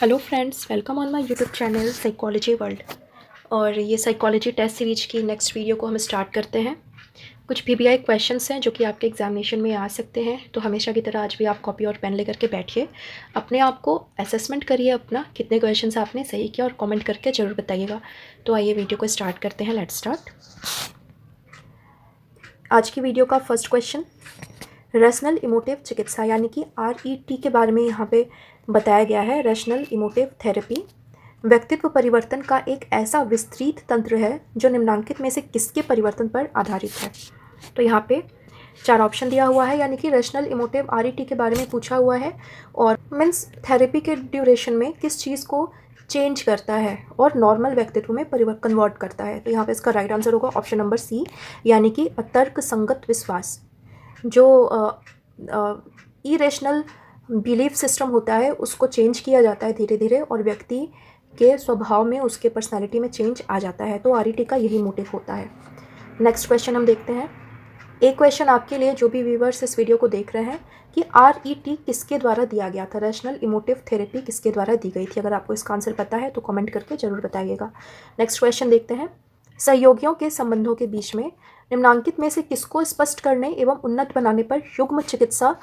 Hello friends, welcome on my YouTube channel psychology world. और ये psychology test series की next video को हम स्टार्ट करते हैं। कुछ पीबीआई क्वेश्चंस हैं जो कि आपके एग्जामिनेशन में आ सकते हैं, तो हमेशा की तरह आज भी आप कॉपी और पेन लेकर के बैठिए, अपने आप को असेसमेंट करिए अपना कितने क्वेश्चंस आपने सही किया और कमेंट करके ज़रूर बताइएगा। तो आइए वीडियो को स्टार्ट करते हैं। Let's start. आज की वीडियो का फर्स्ट क्वेश्चन, रैशनल इमोटिव चिकित्सा यानी कि RET के बारे में यहाँ पे बताया गया है। रैशनल इमोटिव थेरेपी व्यक्तित्व परिवर्तन का एक ऐसा विस्तृत तंत्र है जो निम्नलिखित में से किसके परिवर्तन पर आधारित है। तो यहाँ पे 4 ऑप्शन दिया हुआ है, यानी कि रैशनल इमोटिव RET के बारे में पूछा हुआ है और मीन्स थेरेपी के ड्यूरेशन में किस चीज़ को चेंज करता है और नॉर्मल व्यक्तित्व में कन्वर्ट करता है। तो यहाँ पे इसका राइट आंसर होगा ऑप्शन नंबर सी, यानी कि अतर्क संगत विश्वास। जो इरेशनल बिलीफ सिस्टम होता है उसको चेंज किया जाता है धीरे धीरे और व्यक्ति के स्वभाव में, उसके पर्सनालिटी में चेंज आ जाता है। तो RET का यही मोटिव होता है। नेक्स्ट क्वेश्चन हम देखते हैं। एक क्वेश्चन आपके लिए जो भी व्यूअर्स इस वीडियो को देख रहे हैं कि RET किसके द्वारा दिया गया था, रैशनल इमोटिव थेरेपी किसके द्वारा दी गई थी। अगर आपको इसका आंसर पता है तो कमेंट करके ज़रूर बताइएगा। नेक्स्ट क्वेश्चन देखते हैं। सहयोगियों के संबंधों के बीच में निम्नलिखित में से किसको स्पष्ट करने एवं उन्नत बनाने पर युग्म चिकित्सा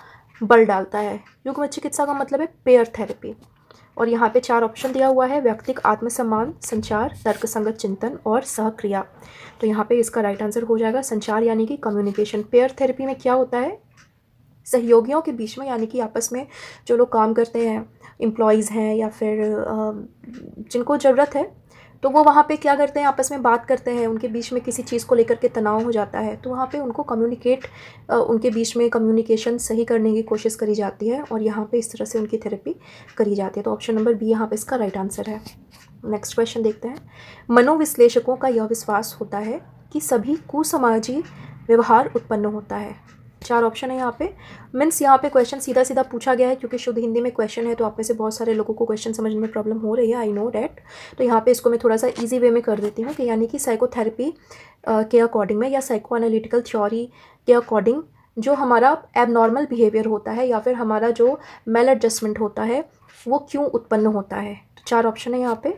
बल डालता है। युग्म चिकित्सा का मतलब है पेयर थेरेपी। और यहाँ पे 4 ऑप्शन दिया हुआ है, व्यक्तिगत आत्मसम्मान, संचार, तर्कसंगत चिंतन और सहक्रिया। तो यहाँ पे इसका राइट आंसर हो जाएगा संचार, यानी कि कम्युनिकेशन। पेयर थेरेपी में क्या होता है, सहयोगियों के बीच में, यानी कि आपस में जो लोग काम करते हैं, एम्प्लॉयज़ हैं या फिर जिनको ज़रूरत है, तो वो वहाँ पे क्या करते हैं, आपस में बात करते हैं, उनके बीच में किसी चीज़ को लेकर के तनाव हो जाता है, तो वहाँ पे उनको उनके बीच में कम्युनिकेशन सही करने की कोशिश करी जाती है और यहाँ पे इस तरह से उनकी थेरेपी करी जाती है। तो ऑप्शन नंबर बी यहाँ पे इसका राइट आंसर है। नेक्स्ट क्वेश्चन देखते हैं। मनोविश्लेषकों का यह विश्वास होता है कि सभी कुसमाजी व्यवहार उत्पन्न होता है। 4 ऑप्शन है यहाँ पे। मीन्स यहाँ पे क्वेश्चन सीधा सीधा पूछा गया है क्योंकि शुद्ध हिंदी में क्वेश्चन है, तो आप में से बहुत सारे लोगों को क्वेश्चन समझने में प्रॉब्लम हो रही है, आई नो डैट। तो यहाँ पे इसको मैं थोड़ा सा इजी वे में कर देती हूँ कि यानी कि साइकोथेरेपी के अकॉर्डिंग में या साइको एनालिटिकल थ्योरी के अकॉर्डिंग जो हमारा एबनॉर्मल बिहेवियर होता है या फिर हमारा जो मेल एडजस्टमेंट होता है वो क्यों उत्पन्न होता है। तो 4 ऑप्शन है यहाँ पे।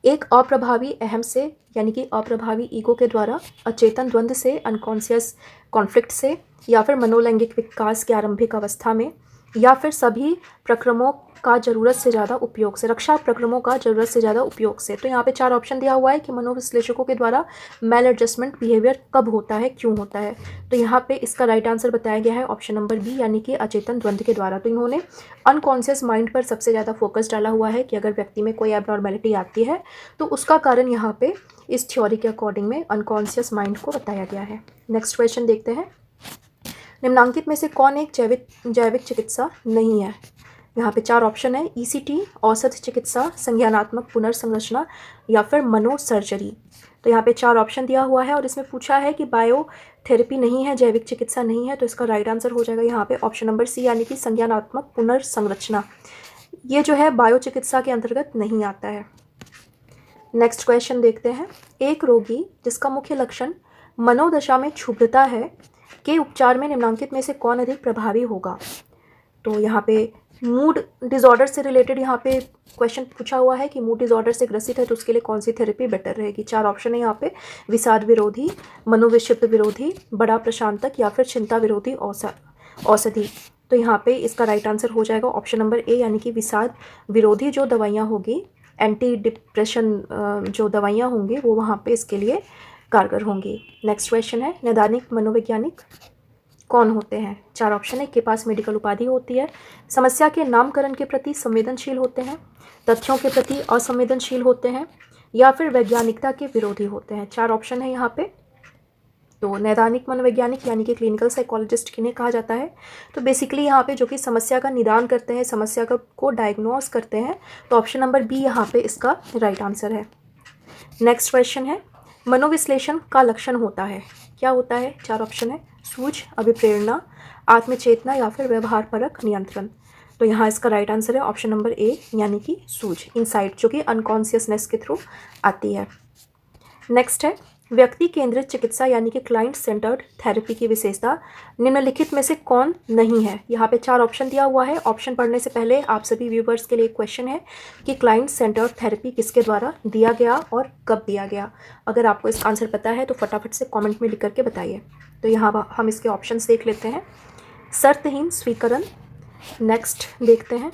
एक अप्रभावी अहम से, यानी कि अप्रभावी ईगो के द्वारा, अचेतन द्वंद्व से, अनकॉन्शियस कॉन्फ्लिक्ट से, या फिर मनोलैंगिक विकास की आरंभिक अवस्था में, या फिर सभी प्रक्रमों का ज़रूरत से ज़्यादा उपयोग से, रक्षा प्रक्रमों का ज़रूरत से ज़्यादा उपयोग से। तो यहाँ पे 4 ऑप्शन दिया हुआ है कि मनोविश्लेषकों के द्वारा मेल एडजस्टमेंट बिहेवियर कब होता है, क्यों होता है। तो यहाँ पे इसका राइट आंसर बताया गया है ऑप्शन नंबर बी, यानी कि अचेतन द्वंद्व के द्वारा। तो इन्होंने अनकॉन्शियस माइंड पर सबसे ज़्यादा फोकस डाला हुआ है कि अगर व्यक्ति में कोई एबनॉर्मेलिटी आती है तो उसका कारण यहाँ पे इस थ्योरी के अकॉर्डिंग में अनकॉन्शियस माइंड को बताया गया है। नेक्स्ट क्वेश्चन देखते हैं। निम्नलिखित में से कौन एक जैविक चिकित्सा नहीं है। यहाँ पे 4 ऑप्शन है, ECT, औषध चिकित्सा, संज्ञानात्मक पुनर्संरचना या फिर मनोसर्जरी। तो यहाँ पे 4 ऑप्शन दिया हुआ है और इसमें पूछा है कि बायोथेरेपी नहीं है, जैविक चिकित्सा नहीं है, तो इसका राइट आंसर हो जाएगा यहाँ पे ऑप्शन नंबर सी, यानी कि संज्ञानात्मक पुनर्संरचना। ये जो है बायो चिकित्सा के अंतर्गत नहीं आता है। नेक्स्ट क्वेश्चन देखते हैं। एक रोगी जिसका मुख्य लक्षण मनोदशा में क्षुब्धता है के उपचार में निम्नलिखित में से कौन अधिक प्रभावी होगा। तो यहाँ पे मूड डिसऑर्डर से रिलेटेड यहाँ पे क्वेश्चन पूछा हुआ है कि मूड डिसऑर्डर से ग्रसित है तो उसके लिए कौन सी थेरेपी बेटर रहेगी। 4 ऑप्शन है यहाँ पे, विषाद विरोधी, मनोविक्षिप्त विरोधी, बड़ा प्रशांतक या फिर चिंता विरोधी औषधि। तो यहाँ पे इसका राइट आंसर हो जाएगा ऑप्शन नंबर ए, यानी कि विषाद विरोधी जो दवाइयाँ होगी, एंटी डिप्रेशन जो दवाइयाँ होंगी वो वहाँ पे इसके लिए कारगर होंगी। नेक्स्ट क्वेश्चन है, नैदानिक मनोवैज्ञानिक कौन होते हैं। 4 ऑप्शन है, के पास मेडिकल उपाधि होती है, समस्या के नामकरण के प्रति संवेदनशील होते हैं, तथ्यों के प्रति असंवेदनशील होते हैं या फिर वैज्ञानिकता के विरोधी होते हैं। 4 ऑप्शन है यहाँ पे। तो नैदानिक मनोवैज्ञानिक यानी कि क्लिनिकल साइकोलॉजिस्ट किन्हें कहा जाता है। तो बेसिकली यहाँ पे जो कि समस्या का निदान करते हैं, समस्या को डायग्नोस करते हैं, तो ऑप्शन नंबर बी यहाँ पे इसका राइट आंसर है। नेक्स्ट क्वेश्चन है, मनोविश्लेषण का लक्षण होता है, क्या होता है। 4 ऑप्शन है, सूझ, अभिप्रेरणा, आत्मचेतना या फिर व्यवहार परक नियंत्रण। तो यहाँ इसका राइट आंसर है ऑप्शन नंबर ए, यानी कि सूझ, इनसाइट, जो कि अनकॉन्शियसनेस के थ्रू आती है। नेक्स्ट है, व्यक्ति केंद्रित चिकित्सा यानी कि क्लाइंट सेंटर्ड थेरेपी की विशेषता निम्नलिखित में से कौन नहीं है। यहाँ पे 4 ऑप्शन दिया हुआ है। ऑप्शन पढ़ने से पहले आप सभी व्यूवर्स के लिए एक क्वेश्चन है कि क्लाइंट सेंटर्ड थेरेपी किसके द्वारा दिया गया और कब दिया गया। अगर आपको इसका आंसर पता है तो फटाफट से कॉमेंट में लिख करके बताइए। तो यहाँ हम इसके ऑप्शन देख लेते हैं। शर्तहीन स्वीकरण, नेक्स्ट देखते हैं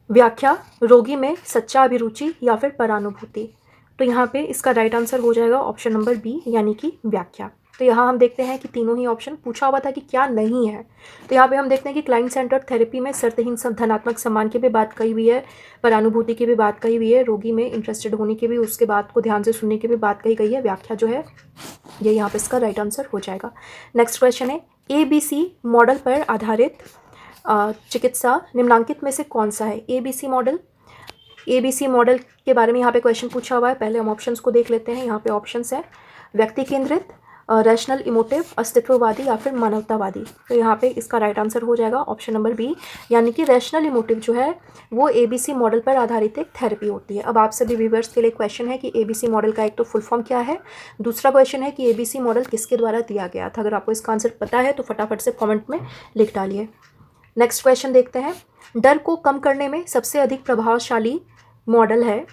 व्याख्या, रोगी में सच्चा अभिरुचि या फिर परानुभूति। तो यहाँ पे इसका राइट आंसर हो जाएगा ऑप्शन नंबर बी यानी कि व्याख्या। तो यहाँ हम देखते हैं कि तीनों ही ऑप्शन पूछा हुआ था कि क्या नहीं है। तो यहाँ पे हम देखते हैं कि क्लाइंट सेंटर्ड थेरेपी में शर्तहीन धनात्मक सम्मान की भी बात कही हुई है, परानुभूति की भी बात कही हुई है, रोगी में इंटरेस्टेड होने की भी, उसके बात को ध्यान से सुनने की भी बात कही गई है। व्याख्या जो है ये यहाँ पे इसका राइट आंसर हो जाएगा। नेक्स्ट क्वेश्चन है ABC मॉडल पर आधारित चिकित्सा निम्नांकित में से कौन सा है। ABC मॉडल के बारे में यहाँ पे क्वेश्चन पूछा हुआ है। पहले हम ऑप्शंस को देख लेते हैं। यहाँ पे ऑप्शंस है व्यक्ति केंद्रित, रैशनल इमोटिव, अस्तित्ववादी या फिर मानवतावादी। तो यहाँ पे इसका राइट आंसर हो जाएगा ऑप्शन नंबर बी यानी कि रैशनल इमोटिव जो है वो ABC मॉडल पर आधारित एक थेरेपी होती है। अब आप सभी व्यूवर्स के लिए क्वेश्चन है कि ABC मॉडल का एक तो फुल फॉर्म क्या है, दूसरा क्वेश्चन है कि ABC मॉडल किसके द्वारा दिया गया था। अगर आपको इसका आंसर पता है तो फटाफट से कॉमेंट में लिख डालिए। नेक्स्ट क्वेश्चन देखते हैं। डर को कम करने में सबसे अधिक प्रभावशाली मॉडल है।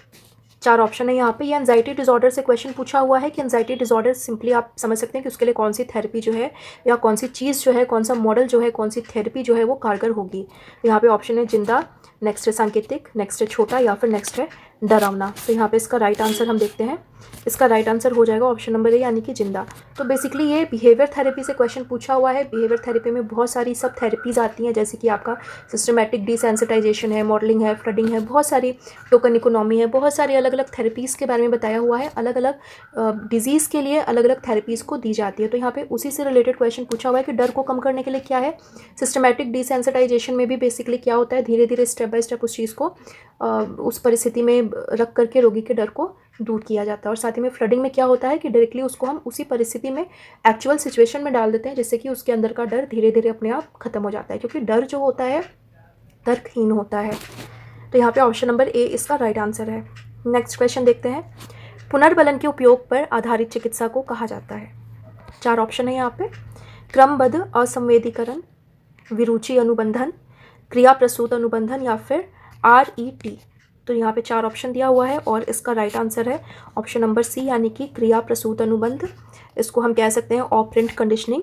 4 ऑप्शन है यहाँ पे। ये एंजाइटी डिसऑर्डर से क्वेश्चन पूछा हुआ है कि एंजाइटी डिसऑर्डर सिंपली आप समझ सकते हैं कि उसके लिए कौन सी थेरेपी जो है या कौन सी चीज़ जो है, कौन सा मॉडल जो है, कौन सी थेरेपी जो है वो कारगर होगी। तो यहाँ पे ऑप्शन है जिंदा, नेक्स्ट है सांकेतिक, नेक्स्ट है छोटा या फिर नेक्स्ट है डरावना। तो यहाँ पे इसका राइट आंसर हम देखते हैं। इसका राइट आंसर हो जाएगा ऑप्शन नंबर ए यानी कि जिंदा। तो बेसिकली ये बिहेवियर थेरेपी से क्वेश्चन पूछा हुआ है। बिहेवियर थेरेपी में बहुत सारी सब थेरेपीज़ आती हैं, जैसे कि आपका सिस्टमैटिक डिसेंसिटाइजेशन है, मॉडलिंग है, फ्लडिंग है, बहुत सारी टोकन इकोनॉमी है, बहुत सारी अलग अलग थेरेपीज़ के बारे में बताया हुआ है। अलग अलग डिजीज़ के लिए अलग अलग थेरेपीज़ को दी जाती है। तो यहाँ पे उसी से रिलेटेड क्वेश्चन पूछा हुआ है कि डर को कम करने के लिए क्या है। सिस्टमैटिक डिसेंसिटाइजेशन में भी बेसिकली क्या होता है, धीरे धीरे स्टेप बाय स्टेप उस चीज़ को उस परिस्थिति में रख करके रोगी के डर को दूर किया जाता है। और साथ ही में फ्लडिंग में क्या होता है कि डायरेक्टली उसको हम उसी परिस्थिति में एक्चुअल सिचुएशन में डाल देते हैं, जिससे कि उसके अंदर का डर धीरे धीरे अपने आप खत्म हो जाता है, क्योंकि डर जो होता है तर्कहीन होता है। तो यहाँ पे ऑप्शन नंबर ए इसका राइट आंसर है। नेक्स्ट क्वेश्चन देखते हैं। पुनर्बलन के उपयोग पर आधारित चिकित्सा को कहा जाता है। 4 ऑप्शन है यहाँ पे। क्रमबद्ध असंवेदीकरण, विरुचि अनुबंधन, क्रिया प्रसूत अनुबंधन या फिर RET। तो यहाँ पे 4 ऑप्शन दिया हुआ है और इसका राइट आंसर है ऑप्शन नंबर सी यानी कि क्रिया प्रसूत अनुबंध। इसको हम कह सकते हैं ऑपरेंट कंडीशनिंग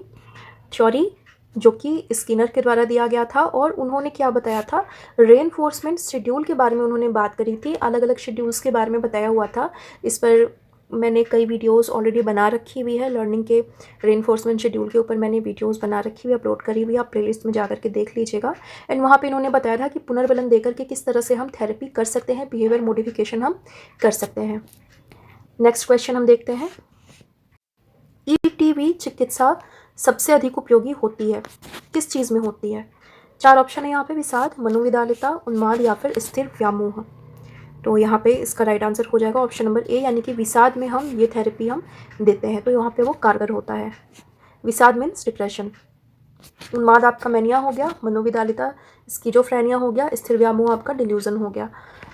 थ्योरी, जो कि स्किनर के द्वारा दिया गया था। और उन्होंने क्या बताया था, रेनफोर्समेंट शेड्यूल के बारे में उन्होंने बात करी थी, अलग अलग शेड्यूल्स के बारे में बताया हुआ था। इस पर मैंने कई वीडियोस ऑलरेडी बना रखी हुई है। लर्निंग के रेनफोर्समेंट शेड्यूल के ऊपर मैंने वीडियोस बना रखी हुई, अपलोड करी हुई, आप प्लेलिस्ट में जाकर के देख लीजिएगा। एंड वहाँ पे इन्होंने बताया था कि पुनर्बलन देकर के किस तरह से हम थेरेपी कर सकते हैं, बिहेवियर मॉडिफिकेशन हम कर सकते हैं। नेक्स्ट क्वेश्चन हम देखते हैं। ETV चिकित्सा सबसे अधिक उपयोगी होती है, किस चीज़ में होती है। 4 ऑप्शन है यहाँ पे। विषाद, मनोविदालिता, उन्माद या फिर स्थिर व्यामोह। तो यहाँ पे इसका राइट आंसर हो जाएगा ऑप्शन नंबर ए यानी कि विषाद में हम ये थेरेपी हम देते हैं, तो यहाँ पे वो कारगर होता है। विषाद मीन्स डिप्रेशन, उन्माद आपका मैनिया हो गया, मनोविदालिता स्किजोफ्रेनिया हो गया, स्थिर व्यामोह आपका डिल्यूजन हो गया।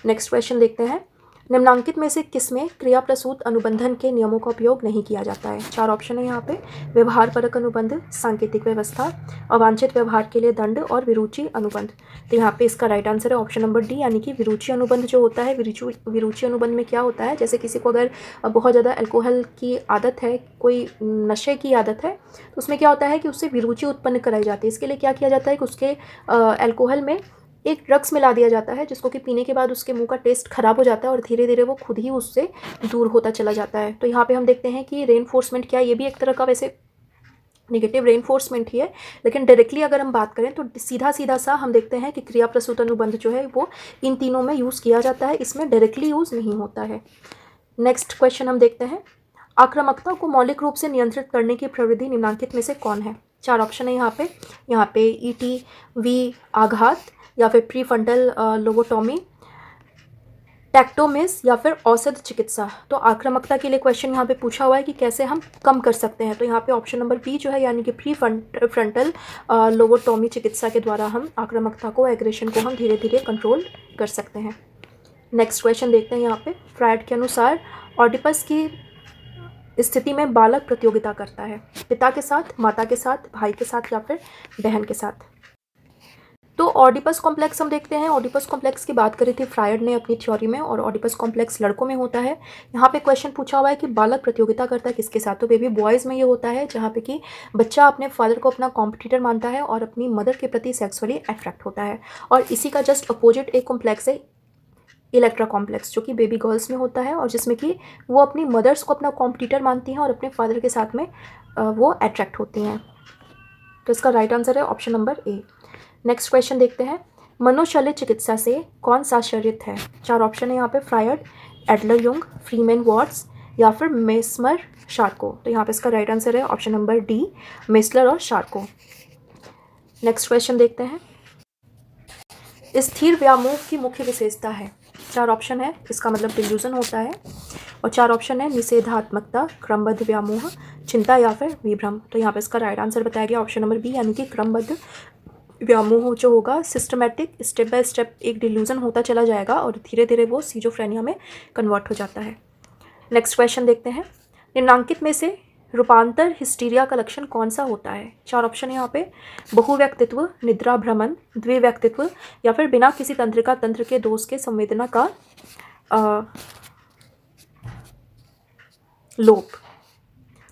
नेक्स्ट क्वेश्चन देखते हैं। निम्नांकित में से किसमें क्रिया प्रसूत अनुबंधन के नियमों का उपयोग नहीं किया जाता है। 4 ऑप्शन है यहाँ पे। व्यवहार परक अनुबंध, सांकेतिक व्यवस्था, अवांछित व्यवहार के लिए दंड और विरुचि अनुबंध। तो यहाँ पे इसका राइट आंसर है ऑप्शन नंबर डी यानी कि विरुचि अनुबंध जो होता है। विरुचि अनुबंध में क्या होता है, जैसे किसी को अगर बहुत ज़्यादा अल्कोहल की आदत है, कोई नशे की आदत है, तो उसमें क्या होता है कि उससे विरुचि उत्पन्न कराई जाती है। इसके लिए क्या किया जाता है कि उसके अल्कोहल में एक ड्रग्स मिला दिया जाता है, जिसको कि पीने के बाद उसके मुंह का टेस्ट खराब हो जाता है और धीरे धीरे वो खुद ही उससे दूर होता चला जाता है। तो यहाँ पे हम देखते हैं कि रेनफोर्समेंट क्या है, ये भी एक तरह का वैसे नेगेटिव रेनफोर्समेंट ही है, लेकिन डायरेक्टली अगर हम बात करें तो सीधा सीधा सा हम देखते हैं कि क्रिया प्रसूत अनुबंध जो है वो इन तीनों में यूज़ किया जाता है, इसमें डायरेक्टली यूज़ नहीं होता है। नेक्स्ट क्वेश्चन हम देखते हैं। आक्रामकता को मौलिक रूप से नियंत्रित करने की प्रवृत्ति निम्नांकित में से कौन है। 4 ऑप्शन है यहाँ पे ETV आघात या फिर प्रीफ्रंटल लोबोटॉमी, टैक्टोमिस या फिर औषध चिकित्सा। तो आक्रामकता के लिए क्वेश्चन यहाँ पे पूछा हुआ है कि कैसे हम कम कर सकते हैं। तो यहाँ पे ऑप्शन नंबर बी जो है यानी कि प्रीफ्रंटल लोबोटॉमी चिकित्सा के द्वारा हम आक्रामकता को, एग्रेशन को हम धीरे धीरे कंट्रोल कर सकते हैं। नेक्स्ट क्वेश्चन देखते हैं यहाँ पे। फ्रायड के अनुसार ऑडिपस की स्थिति में बालक प्रतियोगिता करता है पिता के साथ, माता के साथ, भाई के साथ या फिर बहन के साथ। तो ऑडिपस कॉम्प्लेक्स हम देखते हैं। ऑडिपस कॉम्प्लेक्स की बात करी थी फ्रायड ने अपनी थ्योरी में, और ऑडिपस कॉम्प्लेक्स लड़कों में होता है। यहाँ पे क्वेश्चन पूछा हुआ है कि बालक प्रतियोगिता करता है किसके साथ, तो बेबी बॉयज़ में ये होता है, जहाँ पे कि बच्चा अपने फादर को अपना कॉम्पिटिटर मानता है और अपनी मदर के प्रति सेक्सुअली अट्रैक्ट होता है। और इसी का जस्ट अपोजिट एक कॉम्प्लेक्स है इलेक्ट्रा कॉम्प्लेक्स, जो कि बेबी गर्ल्स में होता है और जिसमें कि वो अपनी मदर्स को अपना कॉम्पिटिटर मानती हैं और अपने फादर के साथ में वो अट्रैक्ट होती हैं। तो इसका राइट आंसर है option number A. Next question देखते हैं। मनोशल्य चिकित्सा से कौन सा आश्चर्यित है? 4 ऑप्शन है यहाँ पे। Freud, Adler Jung, Freeman Watts या फिर मेस्मर शार्को। तो यहाँ पे इसका राइट आंसर है ऑप्शन नंबर डी, मेस्लर और शार्को। नेक्स्ट क्वेश्चन देखते हैं। स्थिर व्यामोह की मुख्य विशेषता है? 4 ऑप्शन है, इसका मतलब डिल्यूजन होता है। और 4 ऑप्शन है निषेधात्मकता, क्रमबद्ध व्यामोह, चिंता या फिर विभ्रम। तो यहाँ पे इसका राइट आंसर बताया गया ऑप्शन नंबर बी, यानी कि क्रमबद्ध व्यामोह जो होगा सिस्टमेटिक स्टेप बाय स्टेप एक डिल्यूजन होता चला जाएगा और धीरे धीरे वो सीजोफ्रेनिया में कन्वर्ट हो जाता है। नेक्स्ट क्वेश्चन देखते हैं। निम्नांकित में से रूपांतर हिस्टीरिया का लक्षण कौन सा होता है? 4 ऑप्शन है यहाँ पे। बहुव्यक्तित्व, निद्रा भ्रमण, द्विव्यक्तित्व या फिर बिना किसी तंत्रिका तंत्र के दोष के संवेदना का लोप।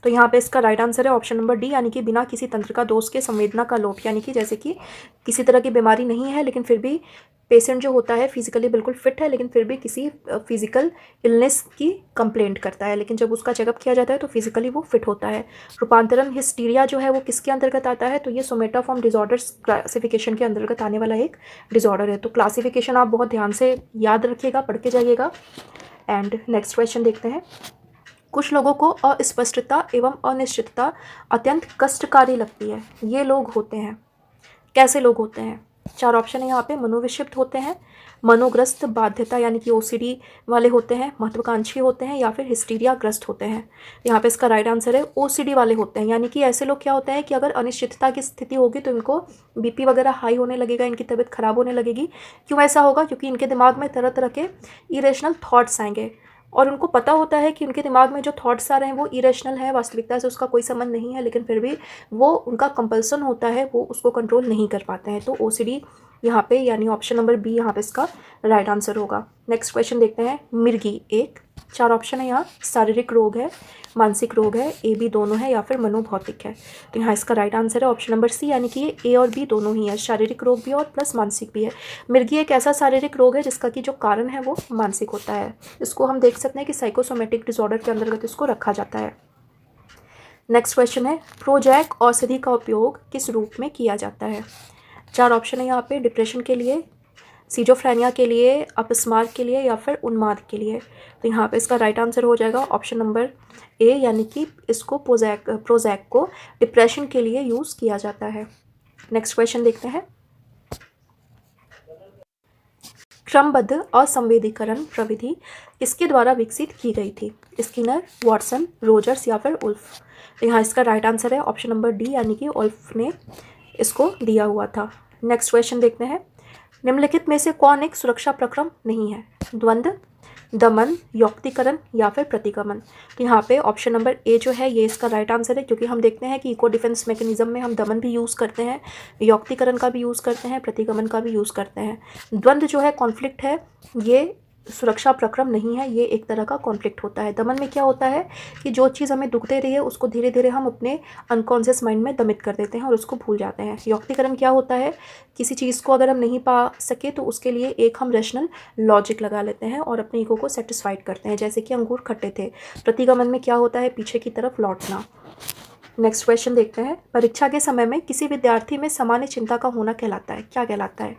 तो यहाँ पे इसका राइट आंसर है ऑप्शन नंबर डी, यानी कि बिना किसी तंत्रिका दोष के संवेदना का लोप। यानी कि जैसे कि किसी तरह की बीमारी नहीं है लेकिन फिर भी पेशेंट जो होता है फिजिकली बिल्कुल फिट है लेकिन फिर भी किसी फिजिकल इलनेस की कंप्लेंट करता है, लेकिन जब उसका चेकअप किया जाता है तो फिजिकली वो फिट होता है। रूपांतरण हिस्टीरिया जो है वो किसके अंतर्गत आता है? तो ये सोमेटाफॉर्म डिसऑर्डर्स क्लासिफिकेशन के अंतर्गत आने वाला एक डिसऑर्डर है। तो क्लासिफिकेशन आप बहुत ध्यान से याद रखिएगा, पढ़ के जाइएगा। एंड नेक्स्ट क्वेश्चन देखते हैं। कुछ लोगों को अस्पष्टता एवं अनिश्चितता अत्यंत कष्टकारी लगती है, ये लोग होते हैं। कैसे लोग होते हैं? 4 ऑप्शन है यहाँ पे। मनोविक्षिप्त होते हैं, मनोग्रस्त, बाध्यता यानी कि ओसीडी वाले होते हैं, महत्वाकांक्षी होते हैं या फिर हिस्टीरिया ग्रस्त होते हैं। यहाँ पे इसका राइट आंसर है ओसीडी वाले होते हैं। यानी कि ऐसे लोग क्या होता है कि अगर अनिश्चितता की स्थिति होगी तो इनको बीपी वगैरह हाई होने लगेगा, इनकी तबीयत खराब होने लगेगी। क्यों ऐसा होगा? क्योंकि इनके दिमाग में तरह तरह के इरेशनल थॉट्स आएंगे और उनको पता होता है कि उनके दिमाग में जो थॉट्स आ रहे हैं वो इरेशनल है, वास्तविकता से उसका कोई संबंध नहीं है, लेकिन फिर भी वो उनका कंपल्सन होता है, वो उसको कंट्रोल नहीं कर पाते हैं। तो ओसीडी यहाँ पे यानी ऑप्शन नंबर बी यहाँ पे इसका राइट आंसर होगा। नेक्स्ट क्वेश्चन देखते हैं। मिर्गी एक। 4 ऑप्शन है यहाँ। शारीरिक रोग है, मानसिक रोग है, ए बी दोनों है या फिर मनोभौतिक है। तो यहाँ इसका राइट आंसर है ऑप्शन नंबर सी, यानी कि ये ए और बी दोनों ही है, शारीरिक रोग भी और प्लस मानसिक भी है। मिर्गी एक ऐसा शारीरिक रोग है जिसका कि जो कारण है वो मानसिक होता है। इसको हम देख सकते हैं कि साइकोसोमेटिक डिसऑर्डर के अंतर्गत इसको रखा जाता है। नेक्स्ट क्वेश्चन है। प्रोजैक औषधि का उपयोग किस रूप में किया जाता है? 4 ऑप्शन है यहाँ पे। डिप्रेशन के लिए, सीजोफ्रेनिया के लिए, अपस्मार के लिए या फिर उन्माद के लिए। तो यहाँ पे इसका राइट आंसर हो जाएगा ऑप्शन नंबर ए, यानी कि इसको प्रोजैक को डिप्रेशन के लिए यूज़ किया जाता है। नेक्स्ट क्वेश्चन देखते हैं। क्रमबद्ध असंवेदीकरण प्रविधि किसके द्वारा विकसित की गई थी? स्किनर, वॉटसन, रोजर्स या फिर उल्फ। तो यहाँ इसका राइट आंसर है ऑप्शन नंबर डी, यानी कि उल्फ ने इसको दिया हुआ था। नेक्स्ट क्वेश्चन देखते हैं। निम्नलिखित में से कौन एक सुरक्षा प्रक्रम नहीं है? द्वंद्व, दमन, यौक्तिकरण या फिर प्रतिगमन। तो यहाँ पे ऑप्शन नंबर ए जो है ये इसका राइट आंसर है, क्योंकि हम देखते हैं कि इको डिफेंस मैकेनिज्म में हम दमन भी यूज़ करते हैं, यौक्तिकरण का भी यूज़ करते हैं, प्रतिगमन का भी यूज़ करते हैं। द्वंद्व जो है कॉन्फ्लिक्ट है, ये सुरक्षा प्रक्रम नहीं है, ये एक तरह का कॉन्फ्लिक्ट होता है। दमन में क्या होता है कि जो चीज़ हमें दुख दे रही है उसको धीरे धीरे हम अपने अनकॉन्शियस माइंड में दमित कर देते हैं और उसको भूल जाते हैं। यौक्तिकरण क्या होता है? किसी चीज़ को अगर हम नहीं पा सके तो उसके लिए एक हम रैशनल लॉजिक लगा लेते हैं और अपने ईगो को सेटिस्फाइड करते हैं, जैसे कि अंगूर खट्टे थे। प्रतिगमन में क्या होता है? पीछे की तरफ लौटना। नेक्स्ट क्वेश्चन देखते हैं। परीक्षा के समय में किसी विद्यार्थी में सामान्य चिंता का होना कहलाता है, क्या कहलाता है?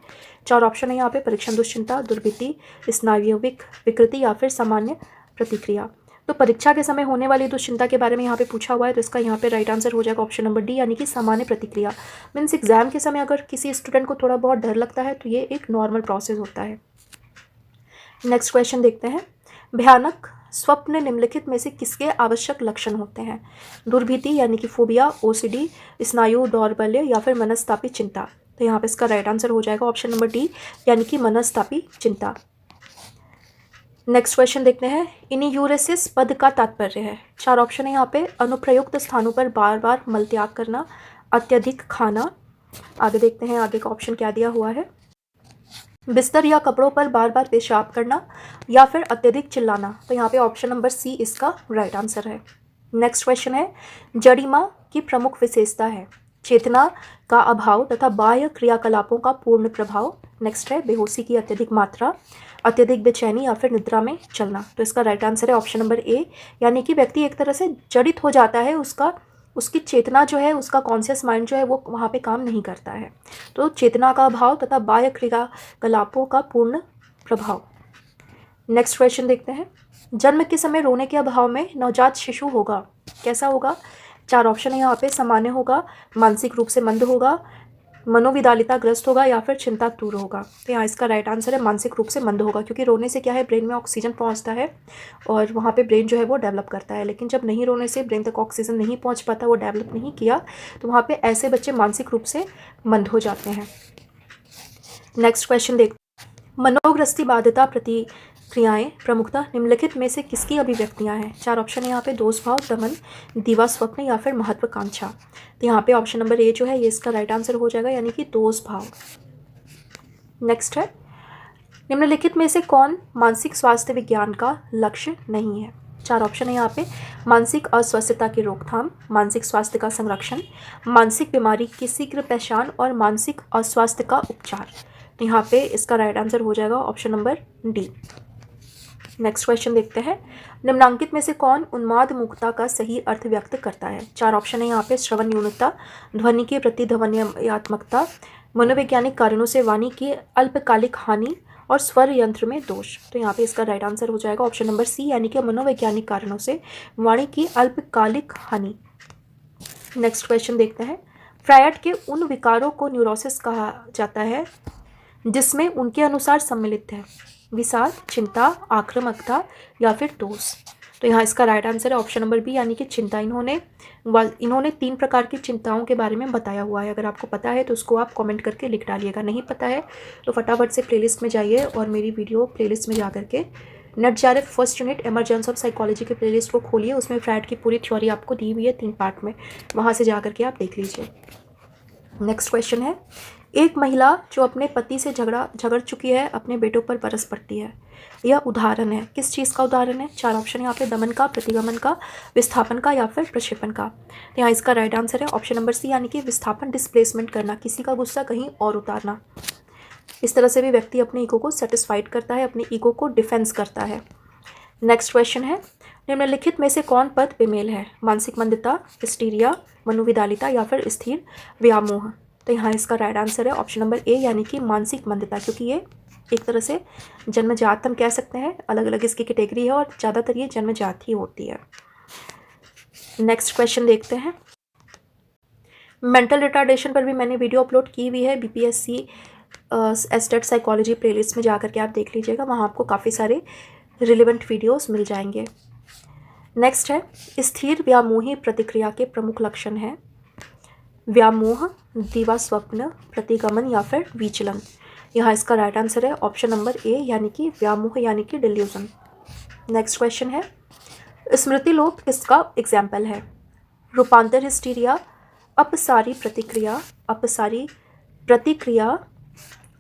4 ऑप्शन है यहाँ पे। परीक्षण दुश्चिंता, दुर्भीति, स्नायुविक विकृति या फिर सामान्य प्रतिक्रिया। तो परीक्षा के समय होने वाली दुश्चिंता के बारे में यहाँ पे पूछा हुआ है, तो इसका यहाँ पे राइट आंसर हो जाएगा ऑप्शन नंबर डी, यानी कि सामान्य प्रतिक्रिया। मीन्स एग्जाम के समय अगर किसी स्टूडेंट को थोड़ा बहुत डर लगता है तो ये एक नॉर्मल प्रोसेस होता है। नेक्स्ट क्वेश्चन देखते हैं। भयानक स्वप्न निम्नलिखित में से किसके आवश्यक लक्षण होते हैं? दुर्भीति यानी कि फोबिया, ओसीडी, स्नायु दौर्बल्य या फिर मनस्तापी चिंता। तो यहाँ पे इसका राइट आंसर हो जाएगा ऑप्शन नंबर डी, यानी कि मनस्तापी चिंता। नेक्स्ट क्वेश्चन देखते हैं, इन्यूरेसिस पद का तात्पर्य है। 4 ऑप्शन है यहाँ पे। अनुप्रयुक्त स्थानों पर बार बार मल त्याग करना, अत्यधिक खाना। आगे देखते हैं आगे का ऑप्शन क्या दिया हुआ है। बिस्तर या कपड़ों पर बार बार पेशाब करना या फिर अत्यधिक चिल्लाना। तो यहाँ पे ऑप्शन नंबर सी इसका राइट आंसर है। नेक्स्ट क्वेश्चन है, जड़िमा की प्रमुख विशेषता है। चेतना का अभाव तथा बाह्य क्रियाकलापों का पूर्ण प्रभाव। नेक्स्ट है, बेहोशी की अत्यधिक मात्रा, अत्यधिक बेचैनी या फिर निद्रा में चलना। तो इसका राइट आंसर है ऑप्शन नंबर ए, यानी कि व्यक्ति एक तरह से जड़ित हो जाता है, उसकी चेतना जो है, उसका कॉन्शियस माइंड जो है वो वहाँ पे काम नहीं करता है। तो चेतना का अभाव तथा बाह्य क्रियाकलापों का पूर्ण प्रभाव। नेक्स्ट क्वेश्चन देखते हैं, जन्म के समय रोने के अभाव में नवजात शिशु होगा, कैसा होगा। 4 ऑप्शन है यहाँ पे। सामान्य होगा, मानसिक रूप से मंद होगा, मनोविदालिता ग्रस्त होगा या फिर चिंता दूर होगा। तो यहाँ इसका राइट आंसर है मानसिक रूप से मंद होगा, क्योंकि रोने से क्या है, ब्रेन में ऑक्सीजन पहुँचता है और वहाँ पे ब्रेन जो है वो डेवलप करता है। लेकिन जब नहीं रोने से ब्रेन तक ऑक्सीजन नहीं पहुँच पाता, वो डेवलप नहीं किया, तो वहाँ पे ऐसे बच्चे मानसिक रूप से मंद हो जाते हैं। नेक्स्ट क्वेश्चन देखते हैं, मनोग्रस्ती बाध्यता प्रतिक्रियाएं प्रमुखतः निम्नलिखित में से किसकी अभिव्यक्तियां हैं। 4 ऑप्शन है यहाँ पे। दोष भाव, दमन, दीवा स्वप्न या फिर महत्वाकांक्षा। तो यहाँ पे ऑप्शन नंबर ए जो है ये इसका राइट आंसर हो जाएगा, यानी कि दोष भाव। नेक्स्ट है, निम्नलिखित में से कौन मानसिक स्वास्थ्य विज्ञान का लक्ष्य नहीं है। 4 ऑप्शन है यहाँ पे। मानसिक अस्वस्थता की रोकथाम, मानसिक स्वास्थ्य का संरक्षण, मानसिक बीमारी की शीघ्र पहचान और मानसिक अस्वास्थ्य का उपचार। तो यहाँ पे इसका राइट आंसर हो जाएगा option number D. Next question देखते हैं, निम्नांकित में से कौन उन्माद मुक्ता का सही अर्थ व्यक्त करता है। 4 ऑप्शन है यहाँ पे। श्रवण न्यूनता, ध्वनि के प्रति ध्वन्यात्मकता, मनोवैज्ञानिक कारणों से वाणी की अल्पकालिक हानि और स्वर यंत्र में दोष। तो यहाँ पे इसका राइट आंसर हो जाएगा ऑप्शन नंबर सी, यानी कि मनोवैज्ञानिक कारणों से वाणी की अल्पकालिक हानि। नेक्स्ट क्वेश्चन देखते हैं, फ्रायड के उन विकारों को न्यूरोसिस कहा जाता है जिसमें उनके अनुसार सम्मिलित है विषाद, चिंता, आक्रामकता या फिर दोष। तो यहाँ इसका राइट आंसर है ऑप्शन नंबर बी, यानी कि चिंता। इन्होंने 3 प्रकार की चिंताओं के बारे में बताया हुआ है। अगर आपको पता है तो उसको आप कमेंट करके लिख डालिएगा, नहीं पता है तो फटाफट से प्लेलिस्ट में जाइए और मेरी वीडियो प्लेलिस्ट में जा करके NET-JRF first unit emergency of psychology के प्लेलिस्ट को खोलिए। उसमें फ्रायड की पूरी थ्योरी आपको दी हुई है 3 पार्ट में, वहाँ से जा करके आप देख लीजिए। नेक्स्ट क्वेश्चन है, एक महिला जो अपने पति से झगड़ चुकी है अपने बेटों पर बरस पड़ती है, यह उदाहरण है, किस चीज़ का उदाहरण है। 4 ऑप्शन यहाँ पे। दमन का, प्रतिगमन का, विस्थापन का या फिर प्रक्षेपण का। तो यहाँ इसका राइट आंसर है ऑप्शन नंबर सी, यानी कि विस्थापन, डिस्प्लेसमेंट करना, किसी का गुस्सा कहीं और उतारना। इस तरह से भी व्यक्ति अपने ईगो को सेटिस्फाइड करता है, अपने ईगो को डिफेंस करता है। नेक्स्ट क्वेश्चन है, निम्नलिखित में से कौन पद बेमेल है। मानसिक मंदता, हिस्टीरिया, मनोविदालिता या फिर स्थिर व्यामोह। तो यहाँ इसका राइट आंसर है ऑप्शन नंबर ए, यानी कि मानसिक मंदता, क्योंकि ये एक तरह से जन्मजात हम कह सकते हैं, अलग अलग इसकी कैटेगरी है और ज़्यादातर ये जन्मजात ही होती है। नेक्स्ट क्वेश्चन देखते हैं, मेंटल रिटार्डेशन पर भी मैंने वीडियो अपलोड की हुई है BPSC एस्टेट साइकोलॉजी प्लेलिस्ट में जा करके आप देख लीजिएगा, वहाँ आपको काफ़ी सारे रिलेवेंट वीडियोस मिल जाएंगे। नेक्स्ट है, स्थिर व्यामोही प्रतिक्रिया के प्रमुख लक्षण हैं व्यामोह, दीवा स्वप्न, प्रतिगमन या फिर विचलन। यहाँ इसका राइट आंसर है ऑप्शन नंबर ए, यानी कि व्यामोह यानी कि डिल्यूजन। नेक्स्ट क्वेश्चन है, स्मृति लोप किसका एग्जाम्पल है। रूपांतर हिस्टीरिया, अपसारी प्रतिक्रिया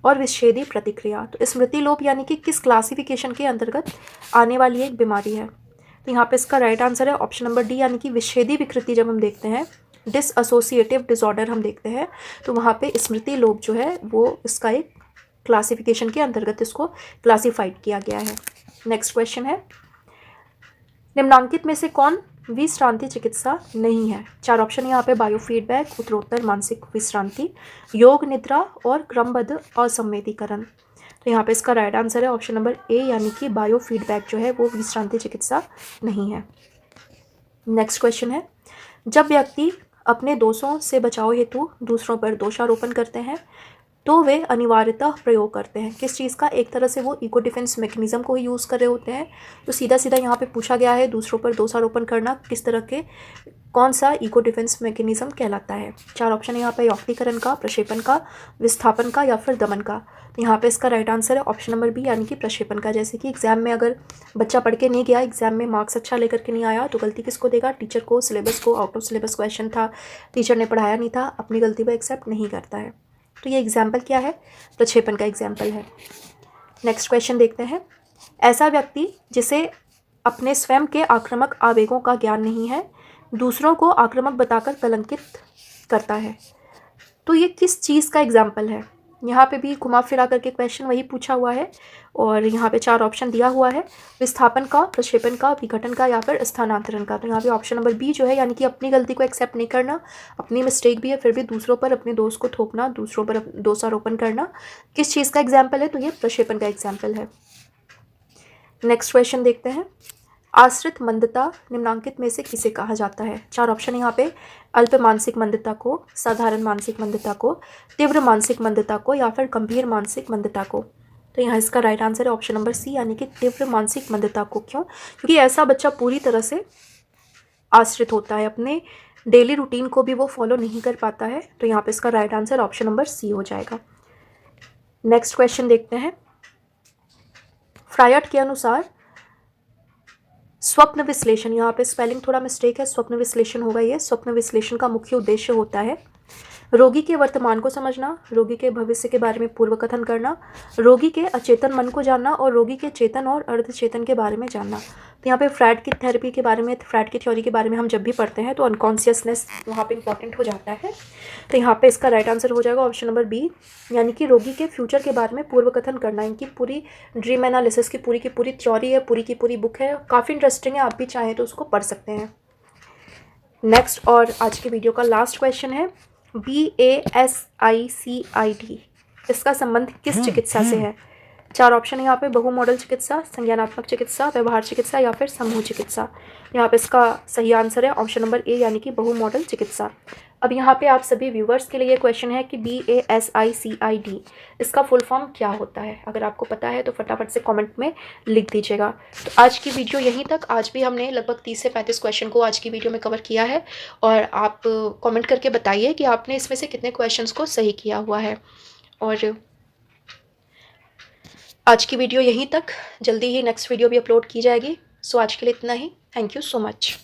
और विच्छेदी प्रतिक्रिया। तो स्मृति लोप यानी कि किस क्लासिफिकेशन के अंतर्गत आने वाली एक बीमारी है। तो यहाँ पे इसका राइट आंसर है ऑप्शन नंबर डी, यानी कि विच्छेदी विकृति। जब हम देखते हैं डिसएसोसिएटिव डिसऑर्डर हम देखते हैं, तो वहाँ पे स्मृति लोप जो है वो इसका एक क्लासिफिकेशन के अंतर्गत इसको क्लासिफाइड किया गया है। नेक्स्ट क्वेश्चन है, निम्नांकित में से कौन विश्रांति चिकित्सा नहीं है। 4 ऑप्शन यहाँ पे। बायोफीडबैक, उत्तरोत्तर मानसिक विश्रांति, योग निद्रा और क्रमबद्ध असंवेदीकरण। तो यहाँ पे इसका राइट आंसर है ऑप्शन नंबर ए, यानी कि बायोफीडबैक जो है वो विश्रांति चिकित्सा नहीं है। नेक्स्ट क्वेश्चन है, जब व्यक्ति अपने दोषों से बचाव हेतु दूसरों पर दोषारोपण करते हैं तो वे अनिवार्यतः प्रयोग करते हैं। किस चीज़ का? एक तरह से वो इको डिफेंस मैकेनिज्म को ही यूज़ कर रहे होते हैं। तो सीधा सीधा यहाँ पे पूछा गया है दूसरों पर दोषारोपण करना किस तरह के, कौन सा इको डिफेंस मैकेनिज्म कहलाता है? 4 ऑप्शन है यहाँ पे, यौक्तीकरण का, प्रक्षेपण का, विस्थापन का या फिर दमन का। तो यहाँ पे इसका राइट आंसर है ऑप्शन नंबर बी यानी कि प्रक्षेपण का। जैसे कि एग्जाम में अगर बच्चा पढ़ के नहीं गया, एग्जाम में मार्क्स अच्छा लेकर के नहीं आया, तो गलती किसको देगा? टीचर को, सिलेबस को। आउट ऑफ सिलेबस क्वेश्चन था, टीचर ने पढ़ाया नहीं था, अपनी गलती को एक्सेप्ट नहीं करता है। तो ये एग्जाम्पल क्या है? प्रक्षेपण का एग्जाम्पल है। नेक्स्ट क्वेश्चन देखते हैं। ऐसा व्यक्ति जिसे अपने स्वयं के आक्रामक आवेगों का ज्ञान नहीं है, दूसरों को आक्रामक बताकर कलंकित करता है। तो ये किस चीज़ का एग्जाम्पल है? यहाँ पे भी घुमा फिरा करके क्वेश्चन वही पूछा हुआ है और यहाँ पे 4 ऑप्शन दिया हुआ है, विस्थापन का, प्रक्षेपण का, विघटन का या फिर स्थानांतरण का। तो यहाँ पे ऑप्शन नंबर बी जो है, यानी कि अपनी गलती को एक्सेप्ट नहीं करना, अपनी मिस्टेक भी है फिर भी दूसरों पर अपने दोस्त को थोपना, दूसरों पर दोषारोपण करना, किस चीज़ का एग्जाम्पल है? तो ये प्रक्षेपण का एग्जाम्पल है। नेक्स्ट क्वेश्चन देखते हैं। आश्रित मंदता निम्नांकित में से किसे कहा जाता है? 4 ऑप्शन है यहाँ पे, अल्प मानसिक मंदता को, साधारण मानसिक मंदता को, तीव्र मानसिक मंदता को या फिर गंभीर मानसिक मंदता को। तो यहाँ इसका राइट आंसर है ऑप्शन नंबर सी यानी कि तीव्र मानसिक मंदता को। क्यों? क्योंकि ऐसा बच्चा पूरी तरह से आश्रित होता है, अपने डेली रूटीन को भी वो फॉलो नहीं कर पाता है। तो यहाँ पे इसका right answer option number C हो जाएगा। नेक्स्ट क्वेश्चन देखते हैं। फ्रायड के अनुसार स्वप्न विश्लेषण, यहाँ पे स्पेलिंग थोड़ा मिस्टेक है, स्वप्न विश्लेषण होगा ये। स्वप्न विश्लेषण का मुख्य उद्देश्य होता है रोगी के वर्तमान को समझना, रोगी के भविष्य के बारे में पूर्व कथन करना, रोगी के अचेतन मन को जानना और रोगी के चेतन और अर्धचेतन के बारे में जानना। तो यहाँ पे फ्रायड की थेरेपी के बारे में, फ्रायड की थ्योरी के बारे में हम जब भी पढ़ते हैं तो अनकॉन्शियसनेस वहाँ पे इंपॉर्टेंट हो जाता है। तो यहाँ पे इसका राइट आंसर हो जाएगा ऑप्शन नंबर बी यानी कि रोगी के फ्यूचर के बारे में पूर्व कथन करना। इनकी पूरी ड्रीम एनालिसिस की पूरी थ्योरी है, पूरी की पूरी बुक है, काफ़ी इंटरेस्टिंग है, आप भी चाहें तो उसको पढ़ सकते हैं। नेक्स्ट और आज के वीडियो का लास्ट क्वेश्चन है, BASICID इसका संबंध किस चिकित्सा से है? 4 ऑप्शन है यहाँ पे, बहु मॉडल चिकित्सा, संज्ञानात्मक चिकित्सा, व्यवहार चिकित्सा या फिर समूह चिकित्सा। यहाँ पे इसका सही आंसर है ऑप्शन नंबर ए यानी कि बहु मॉडल चिकित्सा। अब यहाँ पे आप सभी व्यूवर्स के लिए ये क्वेश्चन है कि BASICID इसका फुल फॉर्म क्या होता है? अगर आपको पता है तो फटाफट से कमेंट में लिख दीजिएगा। तो आज की वीडियो यहीं तक। आज भी हमने लगभग 30 से 35 क्वेश्चन को आज की वीडियो में कवर किया है और आप कमेंट करके बताइए कि आपने इसमें से कितने क्वेश्चंस को सही किया हुआ है। और आज की वीडियो यहीं तक, जल्दी ही नेक्स्ट वीडियो भी अपलोड की जाएगी। सो आज के लिए इतना ही। Thank you so much.